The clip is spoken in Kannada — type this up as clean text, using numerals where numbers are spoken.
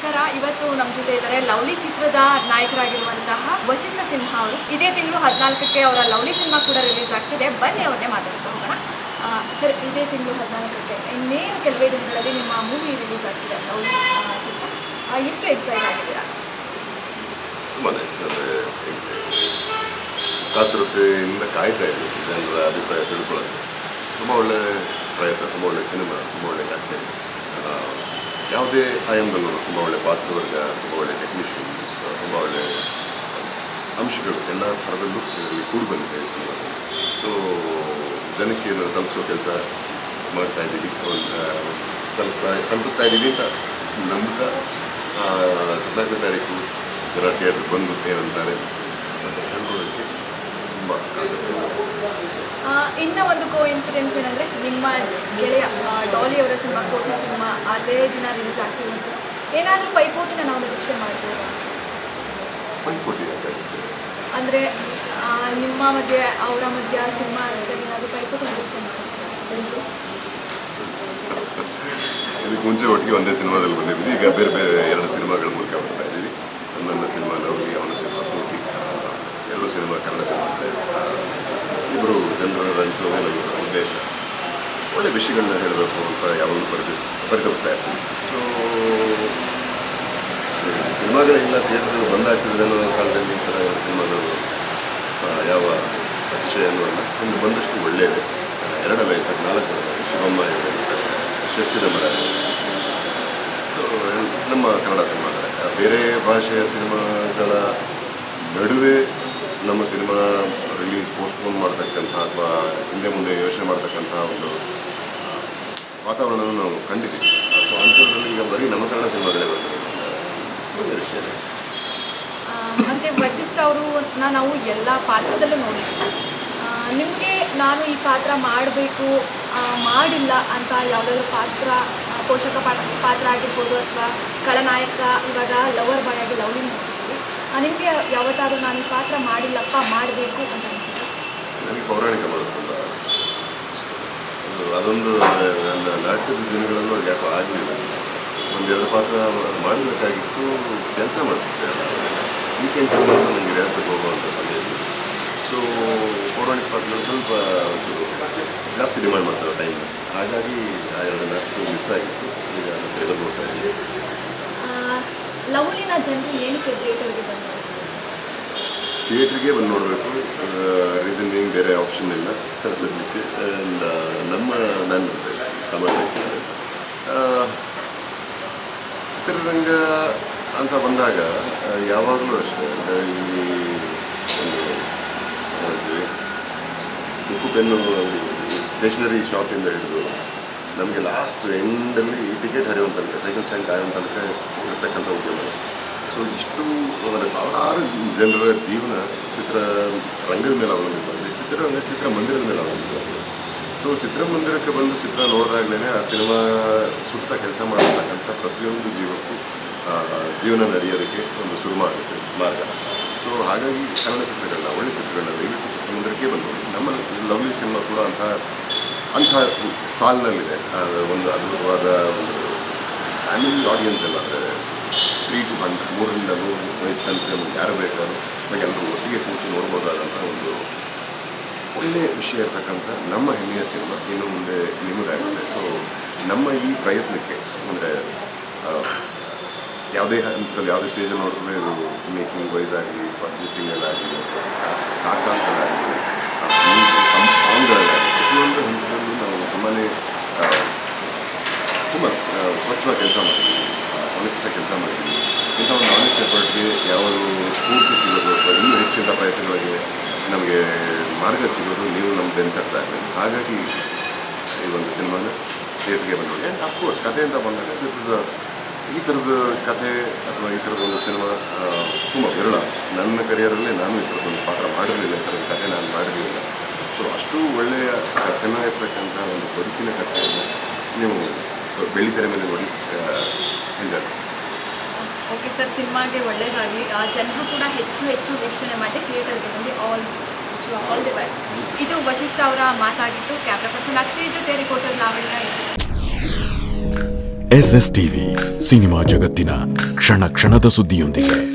ನಮಸ್ಕಾರ. ಇವತ್ತು ನಮ್ಮ ಜೊತೆ ಇದ್ದಾರೆ ಲವ್ಲಿ ಚಿತ್ರದ ನಾಯಕರಾಗಿರುವಂತಹ ವಸಿಷ್ಠ ಸಿನ್ಹಾ ಅವರು. ಇದೇ ತಿಂಗಳು 14ಕ್ಕೆ ಅವರ ಲವ್ಲಿ ಸಿನಿಮಾ ಕೂಡ ರಿಲೀಸ್ ಆಗ್ತಿದೆ. ಬನ್ನಿ ಅವ್ರನ್ನೇ ಮಾತಾಡ್ತಾ ಹೋಗೋಣ. ಸರ್, ಇದೇ ತಿಂಗಳು 14ಕ್ಕೆ ಇನ್ನೇನು ಕೆಲವೇ ದಿನಗಳಲ್ಲಿ ನಿಮ್ಮ ಮೂವಿ ರಿಲೀಸ್ ಆಗ್ತಿದೆ ಲವ್ಲಿ ಚಿತ್ರ. ಎಷ್ಟು ಎಕ್ಸೈಟ್ ಆಗಿದ್ದೀರಾ? ಕಾತುರತೆಯಿಂದ ಕಾಯ್ತಾ ಇದ್ದೀವಿ ಜನರ ಅಭಿಪ್ರಾಯ ತಿಳ್ಕೊಳ್ಳೋದು. ತುಂಬ ಒಳ್ಳೆ ಪ್ರಯತ್ನ, ತುಂಬ ಒಳ್ಳೆ ಸಿನಿಮಾ, ತುಂಬ ಒಳ್ಳೆ ಕಥೆ, ಯಾವುದೇ ಆಯಾಮದಲ್ಲೂ ತುಂಬ ಒಳ್ಳೆ ಪಾತ್ರವರ್ಗ, ತುಂಬ ಒಳ್ಳೆ ಟೆಕ್ನಿಷಿಯನ್ಸ್, ತುಂಬ ಒಳ್ಳೆ ಅಂಶಗಳು ಎಲ್ಲ ಥರದಲ್ಲೂ ಇದರಲ್ಲಿ ಕೂಡಿ ಬಂದಿದೆ ಈ ಸಿನಿಮಾದಲ್ಲಿ. ಸೊ ಜನಕ್ಕೆ ತಲುಪಿಸೋ ಕೆಲಸ ಮಾಡ್ತಾ ಇದ್ದೀವಿ, ತಲುಪಿಸ್ತಾ ಇದ್ದೀವಿ ಅಂತ ನಂಬಿಕೆ. 14ನೇ ತಾರೀಕು ಜನ ಥಿಯೇಟ್ರಿಗೆ ಬಂದು ಏನಂತಾರೆ ಅಂತ ಹೇಳ್ಕೊಳ್ಳೋದಕ್ಕೆ ತುಂಬ ಇನ್ನು ಒಂದು ಇನ್ಸಿಡೆನ್ಸ್ ಏನಂದರೆ, ನಿಮ್ಮ ಗೆಳೆಯ ಡಾಲಿ ಅವರ ಸಿನಿಮಾ ಕೋಟಿ ಸಿನಿಮಾ ಅದೇ ದಿನ ರಿಲೀಸ್ ಆಗ್ತಿರುವಂಥ ಏನಾದರೂ ಪೈಪೋಟಿನ ನಾವು ನಿರೀಕ್ಷೆ ಮಾಡ್ಬೋದಾ? ಪೈಪೋಟಿ ಅಂದರೆ ನಿಮ್ಮ ಮಧ್ಯೆ ಅವರ ಮಧ್ಯ ಸಿನಿಮಾ ಏನಾದರೂ ಪೈಪೋಟಿ ನಿರೀಕ್ಷೆ ಮಾಡ್ಬೋದು? ಇದಕ್ಕೆ ಮುಂಚೆ ಒಟ್ಟಿಗೆ ಒಂದೇ ಸಿನಿಮಾದಲ್ಲಿ ಬಂದಿದ್ವಿ. ಈಗ ಬೇರೆ ಬೇರೆ 2 ಸಿನಿಮಾಗಳ ಮೂಲಕ ಬರ್ತಾ ಇದ್ದೀವಿ. ನನ್ನ ಸಿನಿಮಾ ಲವ್ಲಿ, ಅವನ ಸಿನಿಮಾ ಕೋಟಿ, 2 ಸಿನಿಮಾ ಕನ್ನಡ ಸಿನಿಮಾ ಅಂತ ಇಬ್ಬರು ಜನರ ರಂಜಿಸೋದೇ ನಮ್ಮ ಉದ್ದೇಶ. ಒಳ್ಳೆ ವಿಷಯಗಳನ್ನ ಹೇಳಬೇಕು ಅಂತ ಯಾವಾಗಲೂ ಪರಿತಪಿಸ್ತಾ ಇರ್ತೀವಿ. ಸೊ ಸಿನಿಮಾಗಳಿಲ್ಲ, ಥಿಯೇಟರ್ಗಳು ಬಂದಾಗ್ತಿದೆ ಅನ್ನೋ ಕಾಲದಲ್ಲಿ ಈ ಥರ ಸಿನಿಮಾಗಳು ಯಾವ ವಿಷಯ ಅನ್ನೋಲ್ಲ ಒಂದು ಬಂದಷ್ಟು ಒಳ್ಳೆಯದೇ. 2 ಶಿವಮ್ಮ ಸ್ವಚ್ಛದ ಮರ. ಸೊ ನಮ್ಮ ಕನ್ನಡ ಸಿನಿಮಾಗಳ ಬೇರೆ ಭಾಷೆಯ ಸಿನಿಮಾಗಳ ನಡುವೆ ನಮ್ಮ ಸಿನಿಮಾ ರಿಲೀಸ್ ಪೋಸ್ಟ್ಪೋನ್ ಮಾಡ್ತಕ್ಕಂಥ ಅಥವಾ ಹಿಂದೆ ಮುಂದೆ ಯೋಚನೆ ಮಾಡ್ತಕ್ಕಂಥ ಒಂದು ವಾತಾವರಣವನ್ನು ನಾವು ಕಂಡಿದ್ದೀವಿ. ಸೊ ಅಂಥದ್ರಲ್ಲಿ ಈಗ ಬರೀ ನಮ್ಮ ಕನ್ನಡ ಸಿನಿಮಾಗಳೇ ಬರ್ತದೆ ಒಳ್ಳೆಯ ವಿಷಯ. ಮತ್ತು ವಸಿಷ್ಠ ಅವ್ರನ್ನ ನಾವು ಎಲ್ಲ ಪಾತ್ರದಲ್ಲೂ ನೋಡಿದ್ದೀವಿ. ನಿಮಗೆ ನಾನು ಈ ಪಾತ್ರ ಮಾಡಬೇಕು, ಮಾಡಿಲ್ಲ ಅಂತ ಯಾವುದಾದ್ರು ಪಾತ್ರ, ಪೋಷಕ ಪಾತ್ರ ಆಗಿರ್ಬೋದು ಅಥವಾ ಖಳನಾಯಕ, ಇವಾಗ ಲವರ್ ಬಾಯ್ ಆಗಿ ಲವ್ಲಿ ನೋಡ್ತೀವಿ, ನಿಮಗೆ ಯಾವತ್ತಾದರೂ ನಾನು ಈ ಪಾತ್ರ ಮಾಡಿಲ್ಲಪ್ಪ, ಮಾಡಬೇಕು ಅಂತ ಅನಿಸುತ್ತೆ? ನನಗೆ ಪೌರಾಣಿಕ ಮಾಡೋದು ಅದೊಂದು ನನ್ನ ನಾಟಕದ ದಿನಗಳಲ್ಲೂ ಅದು ಯಾಕೋ ಆಗಲಿಲ್ಲ. 1-2 ಪಾತ್ರ ಮಾಡಬೇಕಾಗಿತ್ತು, ಕೆಲಸ ಮಾಡ್ತಿದ್ದೆ. ಈ ಕೆಲಸ ಮಾಡೋದು ನನಗೆ ರಿಯಾಲಿಟಿಗೆ ಹೋಗುವಂಥ ಸಮಯದಲ್ಲಿ. ಸೊ ಪೌರಾಣಿಕ ಪಾತ್ರಗಳು ಸ್ವಲ್ಪ ಜಾಸ್ತಿ ಡಿಮ್ಯಾಂಡ್ ಮಾಡ್ತಾರೆ ಟೈಮ್. ಹಾಗಾಗಿ ಆ 2 ನಾಟಕ ಮಿಸ್ ಆಗಿತ್ತು. ಈಗ ಎದುರು ನೋಡ್ತಾ ಇದ್ದೀನಿ. ಲವ್ಲಿನ ಜನರು ಏನಕ್ಕೆ ಥಿಯೇಟರ್ಗೆ ಬಂದರು? ಥಿಯೇಟ್ರಿಗೆ ಬಂದು ನೋಡಬೇಕು. ರೀಸನ್ ಬೀಯಿಂಗ್ ಬೇರೆ ಆಪ್ಷನ್ ಇಲ್ಲ ಸದ್ಯಕ್ಕೆ. ಆ್ಯಂಡ್ ನನ್ನ ತಮಾಷೆ ಚಿತ್ರರಂಗ ಅಂತ ಬಂದಾಗ ಯಾವಾಗಲೂ ಅಷ್ಟೇ ಈ ಒಂದು ಬುಕ್ಕು ಪೆನ್ನು ಸ್ಟೇಷನರಿ ಶಾಪಿಂದ ಹಿಡಿದು ನಮಗೆ ಲಾಸ್ಟ್ ಎಂಡಲ್ಲಿ ಟಿಕೆಟ್ ಹರಿಯುವಂಥ ತನಕ, ಸೈಕಲ್ ಸ್ಟ್ಯಾಂಡ್ ಕಾಯುವಂಥ ತನಕ ಇರ್ತಕ್ಕಂಥ ಉದ್ಯಮ. ಸೊ ಇಷ್ಟು ಸಾವಿರಾರು ಜನರ ಜೀವನ ಚಿತ್ರರಂಗದ ಮೇಲೆ ಅವಲಂಬಿತವಾಗಿದೆ, ಚಿತ್ರಮಂದಿರದ ಮೇಲೆ ಅವಲಂಬಿತವಾಗಿದೆ. ಸೊ ಚಿತ್ರಮಂದಿರಕ್ಕೆ ಬಂದು ಚಿತ್ರ ನೋಡಿದಾಗಲೇ ಆ ಸಿನಿಮಾ ಸುತ್ತ ಕೆಲಸ ಮಾಡತಕ್ಕಂಥ ಪ್ರತಿಯೊಂದು ಜೀವಕ್ಕೂ ಜೀವನ ನಡೆಯೋದಕ್ಕೆ ಒಂದು ಸುಗಮ ಆಗುತ್ತೆ ಮಾರ್ಗ. ಸೊ ಹಾಗಾಗಿ ಕನ್ನಡ ಚಿತ್ರಗಳನ್ನ, ಒಳ್ಳೆ ಚಿತ್ರಗಳನ್ನ ದಯವಿಟ್ಟು ಚಿತ್ರಮಂದಿರಕ್ಕೆ ಬಂದು ನಮ್ಮ ಲವ್ಲಿ ಸಿನಿಮಾ ಕೂಡ ಅಂಥ ಸಾಲಿನಲ್ಲಿದೆ. ಒಂದು ಅದ್ಭುತವಾದ ಒಂದು ಫ್ಯಾಮಿಲಿ ಆಡಿಯನ್ಸ್ ಎಲ್ಲ, ಅಂದರೆ 3 to 100, 3ರಿಂದ 100 ವಯಸ್ಸು ತನಕ ಯಾರು ಬೇಕಾದ್ರೂ ಎಲ್ಲರೂ ಒಟ್ಟಿಗೆ ಕೂತು ನೋಡ್ಬೋದಾದಂಥ ಒಂದು ಒಳ್ಳೆಯ ವಿಷಯ ಇರ್ತಕ್ಕಂಥ ನಮ್ಮ ಹೆಮ್ಮೆಯ ಸಿನಿಮಾ ಇನ್ನು ಮುಂದೆ ನಿಮಗಾಗುತ್ತೆ. ಸೊ ನಮ್ಮ ಈ ಪ್ರಯತ್ನಕ್ಕೆ ಅಂದರೆ ಯಾವುದೇ ಹಂತದಲ್ಲಿ, ಯಾವುದೇ ಸ್ಟೇಜಲ್ಲಿ ನೋಡಿದ್ರೆ ಇದು ಮೇಕಿಂಗ್ ವೈಸ್ ಆಗಲಿ, ಬಡ್ಜೆಟಿಂಗಲ್ಲಾಗಲಿ, ಸ್ಟಾರ್ ಕಾಸ್ಟಲ್ಲಾಗಲಿ, ಸಾಂಗ್ಗಳಲ್ಲಾಗಲಿ, ಪ್ರತಿಯೊಂದು ಹಂತದಲ್ಲೂ ನಾವು ತುಂಬ ಸ್ವಚ್ಛವಾಗಿ ಕೆಲಸ ಮಾಡ್ತೀವಿ, ಆನೆಸ್ಟಾಗಿ ಕೆಲಸ ಮಾಡ್ತೀವಿ. ಇಂಥ ಒಂದು ಆನೆಸ್ಟ್ ಎಫರ್ಟ್ಗೆ ಯಾವ ಸ್ಫೂರ್ತಿ ಸಿಗೋದು ಅಥವಾ ಇನ್ನೂ ಹೆಚ್ಚಿನ ಪ್ರಯತ್ನಗಳಿಗೆ ನಮಗೆ ಮಾರ್ಗ ಸಿಗೋದು ನೀವು ನಮ್ಮ ಬೆಂತರ್ತಾ ಇದ್ದೀವಿ. ಹಾಗಾಗಿ ಈ ಒಂದು ಸಿನಿಮಾನ ಥಿಯೇಟ್ರಿಗೆ ಬಂದೋಡಿ. ಆ್ಯಂಡ್ ಅಫ್ಕೋರ್ಸ್ ಕಥೆ ಅಂತ ಬಂದಾಗ ಈ ಥರದ ಕಥೆ ಅಥವಾ ಈ ಥರದ ಒಂದು ಸಿನಿಮಾ ತುಂಬ ವಿರಳ. ನನ್ನ ಕರಿಯರಲ್ಲಿ ನಾನು ಈ ಥರದೊಂದು ಪಾತ್ರ ಮಾಡಿರಲಿಲ್ಲ, ಈ ಥರದ ಕಥೆ ನಾನು ಮಾಡಿರಲಿಲ್ಲ. ಸೊ ಅಷ್ಟು ಒಳ್ಳೆಯ ಕಥೆನ ಇರ್ತಕ್ಕಂಥ ಒಂದು ಬದುಕಿನ ಕಥೆಯನ್ನು ನೀವು ಬೆಳ್ಳಿತೆರೆ ಮೇಲೆ ನೋಡಿ ಎಂಜಾಯ್. ಓಕೆ ಸರ್, ಸಿನಿಮಾಗೆ ಒಳ್ಳೆಯದಾಗಲಿ. ಜನರು ಕೂಡ ಹೆಚ್ಚು ವೀಕ್ಷಣೆ ಮಾಡಿ ಥಿಯೇಟರ್ಗೆ ಬಂದು ಆಲ್ ದಿ ಬೆಸ್ಟ್. ಇದು ವಸಿಷ್ಠ ಅವರ ಮಾತಾಗಿತ್ತು. ಕ್ಯಾಮ್ರಾ ಪರ್ಸನ್ ಅಕ್ಷಯ್ ಜೊತೆ reporter Lavanya. SS TV cinema ಜಗತ್ತಿನ ಕ್ಷಣ ಕ್ಷಣದ ಸುದ್ದಿಯೊಂದಿಗೆ.